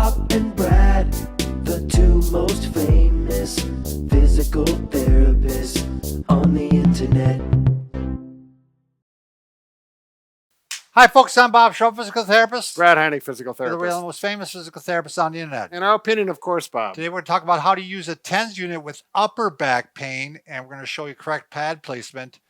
Bob and Brad, the two most famous physical therapists on the internet. Hi folks, I'm Bob Shaw, physical therapist. Brad Heineck, physical We're the therapist. most famous physical therapists on the internet. In our opinion, of course, Bob. Today we're going to talk about how to use a TENS unit with upper back pain, and we're going to show you correct pad placement.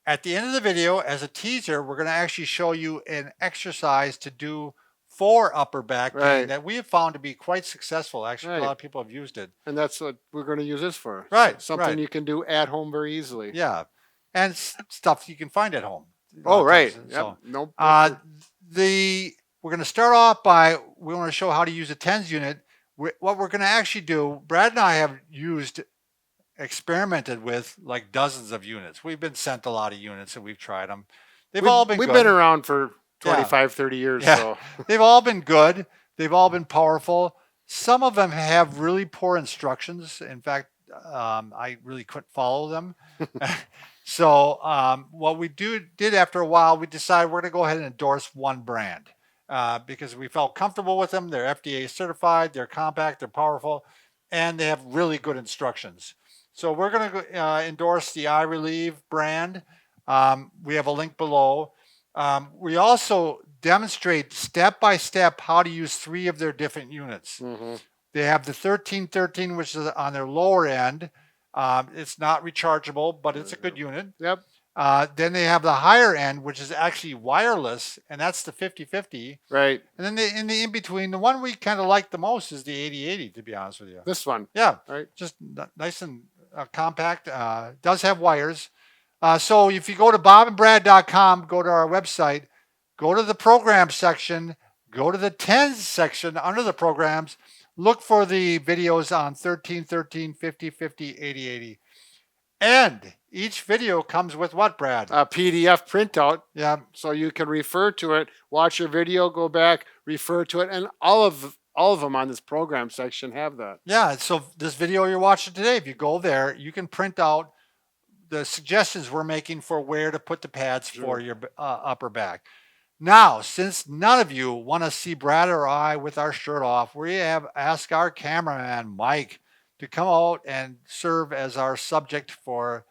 At the end of the video, as a teaser, we're going to actually show you an exercise to do for upper back pain that we have found to be quite successful. Actually, a lot of people have used it. And that's what we're going to use this for. Right. Something you can do at home very easily. Yeah. And stuff you can find at home. Oh, right. So, nope. we're going to start off by, we want to show how to use a TENS unit. What we're going to actually do, Brad and I have experimented with like dozens of units. We've been sent a lot of units and we've tried them. We've been around for 25, 30 years. Yeah. So They've all been good. They've all been powerful. Some of them have really poor instructions. In fact, I really couldn't follow them. So what we did after a while, we decided we're going to go ahead and endorse one brand because we felt comfortable with them. They're FDA certified, they're compact, they're powerful, and they have really good instructions. So we're going to endorse the iRelieve brand. We have a link below. We also demonstrate step-by-step how to use 3 of their different units. Mm-hmm. They have the 1313, which is on their lower end. It's not rechargeable, but it's a good unit. Yep. Then they have the higher end, which is actually wireless, and that's the 5050. Right. And then in the in-between, the one we kind of like the most is the 8080, to be honest with you. This one. Yeah. Right. Just nice and compact. Does have wires. So if you go to bobandbrad.com, go to our website, go to the program section, go to the TENS section under the programs, look for the videos on 1313, 5050, 8080. And each video comes with what, Brad? A PDF printout. Yeah. So you can refer to it, watch your video, go back, refer to it, and all of them on this program section have that. Yeah. So this video you're watching today, if you go there, you can print out the suggestions we're making for where to put the pads for your upper back. Now, since none of you want to see Brad or I with our shirt off, we have asked our cameraman, Mike, to come out and serve as our subject for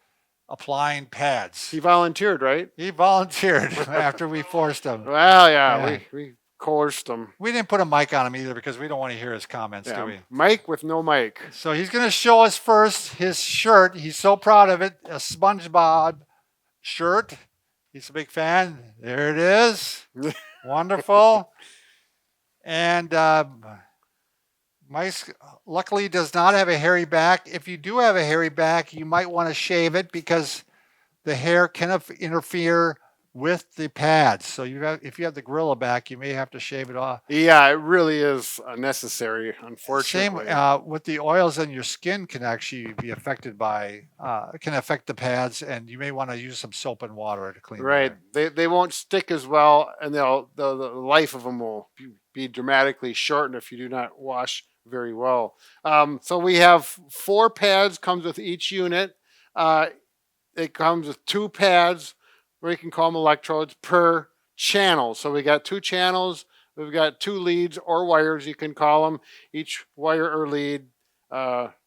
applying pads. He volunteered, right? He volunteered after we forced him. Well, yeah. We coerced him. We didn't put a mic on him either because we don't want to hear his comments, do we? Mike with no mic. So he's going to show us first his shirt. He's so proud of it, a SpongeBob shirt. He's a big fan. There it is. Wonderful. And Mike luckily does not have a hairy back. If you do have a hairy back, you might want to shave it because the hair can interfere with the pads. So if you have the gorilla back, you may have to shave it off. Yeah, it really is necessary, unfortunately. Same with the oils in your skin can actually be affected by, can affect the pads, and you may want to use some soap and water to clean Right. They won't stick as well, and the life of them will be dramatically shortened if you do not wash very well. So we have 4 pads, comes with each unit. It comes with 2 pads, or you can call them electrodes, per channel. So we got 2 channels. We've got 2 leads or wires, you can call them. Each wire or lead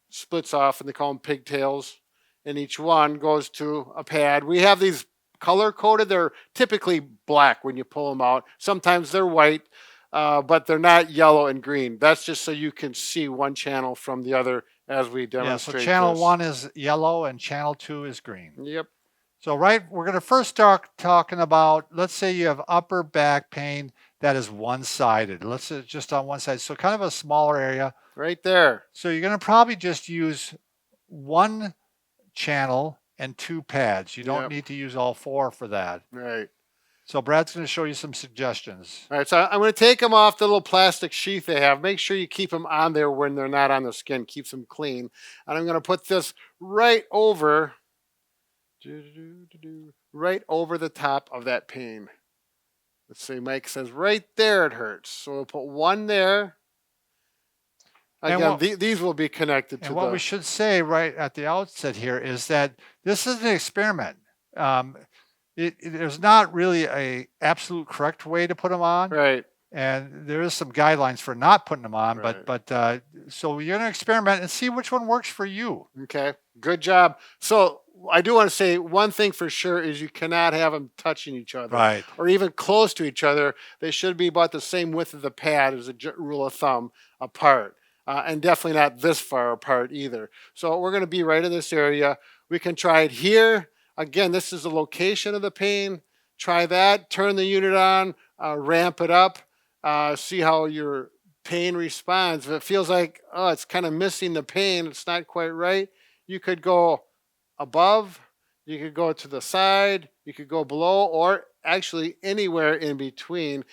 splits off, and they call them pigtails. And each one goes to a pad. We have these color-coded. They're typically black when you pull them out. Sometimes they're white, but they're not yellow and green. That's just so you can see one channel from the other as we demonstrate. Yeah, so channel 1 is yellow and channel 2 is green. Yep. So we're going to first start talking about, let's say you have upper back pain that is one-sided. Let's say just on one side. So kind of a smaller area. Right there. So you're going to probably just use 1 channel and 2 pads. You don't need to use all 4 for that. Right. So Brad's going to show you some suggestions. All right, so I'm going to take them off the little plastic sheath they have. Make sure you keep them on there when they're not on the skin. Keeps them clean. And I'm going to put this right over the top of that pain. Let's see, Mike says right there it hurts. So we'll put 1 there. Again, these will be connected to what we should say right at the outset here is that this is an experiment. There's not really a absolute correct way to put them on. Right. and there is some guidelines for not putting them on. Right. But so you're gonna experiment and see which one works for you. Okay, good job. So I do want to say one thing for sure is you cannot have them touching each other, Right. or even close to each other. They should be about the same width of the pad as a rule of thumb apart, and definitely not this far apart either. So we're going to be right in this area. We can try it here. Again, this is the location of the pane. Try that. Turn the unit on. Ramp it up. See how your pane responds. If it feels like, oh, it's kind of missing the pane, it's not quite right, you could go above, you could go to the side, you could go below, or actually anywhere in between.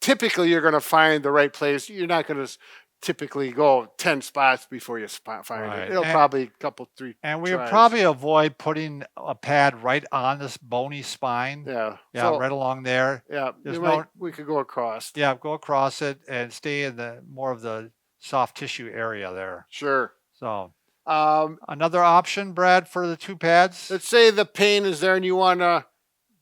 Typically, you're going to find the right place. You're not going to typically go 10 spots before you find Right. it. It'll probably a couple, 3 And we would tries. probably avoid putting a pad right on this bony spine. Yeah. Yeah, So, right along there. yeah, There's we could go across. Yeah, go across it and stay in the more of the soft tissue area there. Sure. So Um, another option, Brad, for the two pads. let's say the pane is there and you want to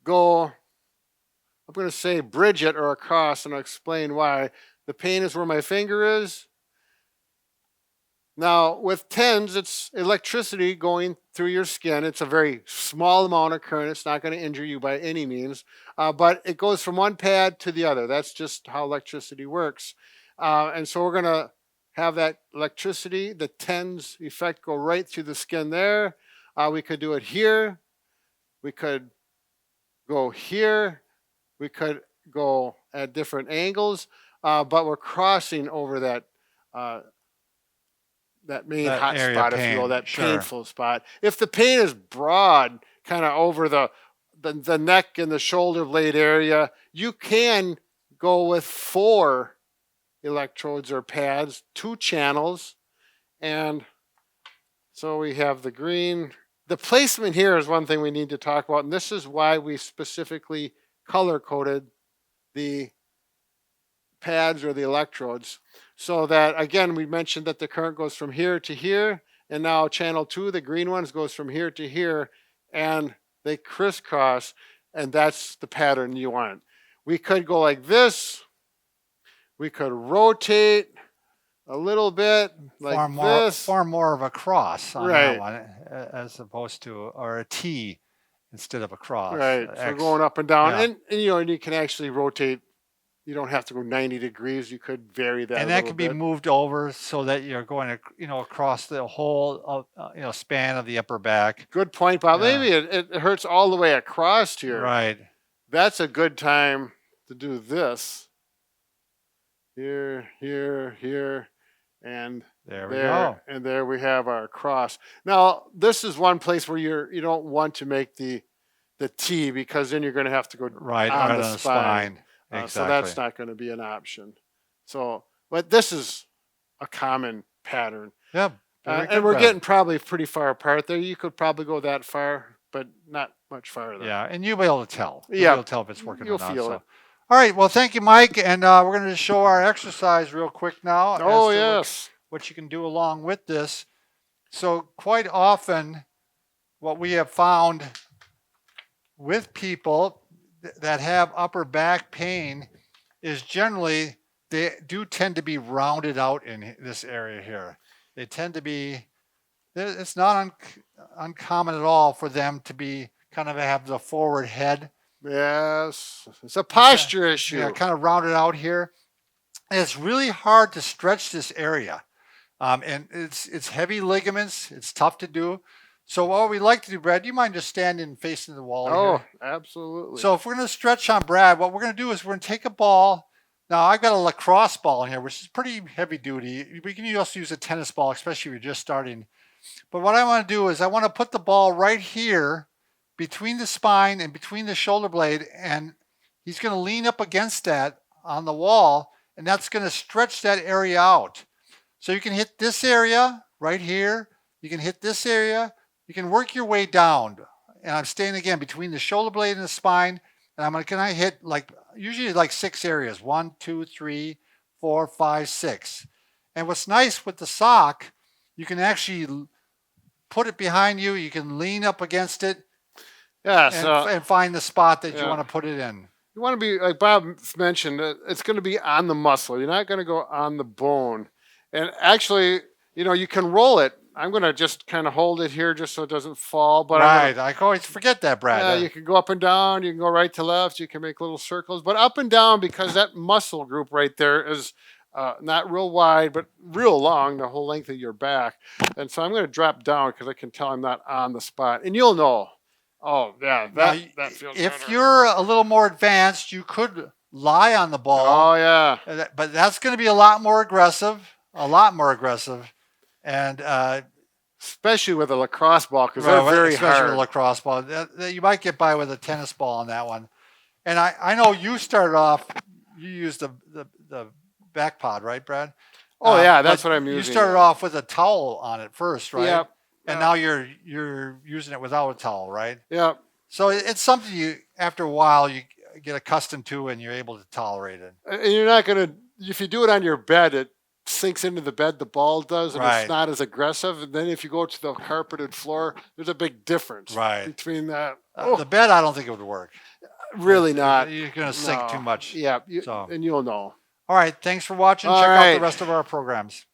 go, I'm going to say bridge it or across, and I'll explain why. The pane is where my finger is. Now, with TENS, it's electricity going through your skin. It's a very small amount of current. It's not going to injure you by any means, but it goes from one pad to the other. That's just how electricity works. And so we're going to have that electricity, the TENS effect, go right through the skin there. We could do it here. We could go here. We could go at different angles, but we're crossing over that main That hot area spot, if pain, you will, that sure. painful spot. If the pain is broad, kind of over the neck and the shoulder blade area, you can go with 4 electrodes or pads, 2 channels, and so we have the green. The placement here is one thing we need to talk about, and this is why we specifically color-coded the pads or the electrodes, so that, again, we mentioned that the current goes from here to here, and now channel 2, the green ones, goes from here to here, and they crisscross, and that's the pattern you want. We could go like this. We could rotate a little bit like this. Far more of a cross on Right. that one, as opposed to, or a T instead of a cross. Right, so X. going up and down, Yeah. and you know, and you can actually rotate. You don't have to go 90 degrees. You could vary that. And a that little can be bit. moved over so that you're going, across the whole, span of the upper back. Good point, Bob. Yeah. Maybe it hurts all the way across here. Right. That's a good time to do this. Here, here, here, and There we there, go. and there we have our cross. Now, this is one place where you don't want to make the T, because then you're going to have to go Right. on Right the on the spine. spine. Exactly. So that's not going to be an option. So, but this is a common pattern. Yep. Very good, And we're Brad. getting probably pretty far apart there. You could probably go that far, but not much farther. Yeah, and you'll be able to tell. You'll Yeah. be able to tell if it's working You'll or not. feel so. it. All right. Well, thank you, Mike. And we're going to show our exercise real quick now. Oh, as to yes. what you can do along with this. So quite often, what we have found with people that have upper back pain is generally they do tend to be rounded out in this area here. They tend to be, it's not uncommon at all for them to be kind of have the forward head. Yes. It's a posture issue. Yeah, kind of rounded out here. And it's really hard to stretch this area. And it's heavy ligaments. It's tough to do. So what we like to do, Brad, do you mind just standing facing the wall Oh, here? absolutely. So if we're going to stretch on Brad, what we're going to do is we're going to take a ball. Now I've got a lacrosse ball in here, which is pretty heavy duty. We can also use a tennis ball, especially if you're just starting. But what I want to do is I want to put the ball right here between the spine and between the shoulder blade, and he's going to lean up against that on the wall, and that's going to stretch that area out. So you can hit this area right here. You can hit this area. You can work your way down. And I'm staying again between the shoulder blade and the spine, and I'm going to hit usually 6 areas. 1, 2, 3, 4, 5, 6. And what's nice with the sock, you can actually put it behind you. You can lean up against it. yeah. And, So and find the spot that you yeah. want to put it in. You want to be like Bob mentioned. It's going to be on the muscle. You're not going to go on the bone. And actually, you can roll it. I'm going to just kind of hold it here just so it doesn't fall. But Right. I always forget that, Brad. yeah, you can go up and down. You can go right to left. You can make little circles, but up and down because that muscle group right there is not real wide, but real long, the whole length of your back. And so I'm going to drop down because I can tell I'm not on the spot, and you'll know. Oh yeah, Now, that feels if better. you're a little more advanced, you could lie on the ball. Oh yeah. But that's going to be a lot more aggressive. And Especially with a lacrosse ball because they're very especially hard. with a lacrosse ball. You might get by with a tennis ball on that one. And I know you started off, you used the back pod, right, Brad? Oh yeah, that's but what I'm using. You started off with a towel on it first, right? Yep. And now you're using it without a towel, right? Yeah. So it's something you, after a while, you get accustomed to and you're able to tolerate it. And you're not gonna if you do it on your bed, it sinks into the bed. The ball does, and Right. it's not as aggressive. And then if you go to the carpeted floor, there's a big difference Right. between that. The bed, I don't think it would work. Really not. You're going to sink No. too much. Yeah, So. and you'll know. All right. Thanks for watching. All Check out right. the rest of our programs.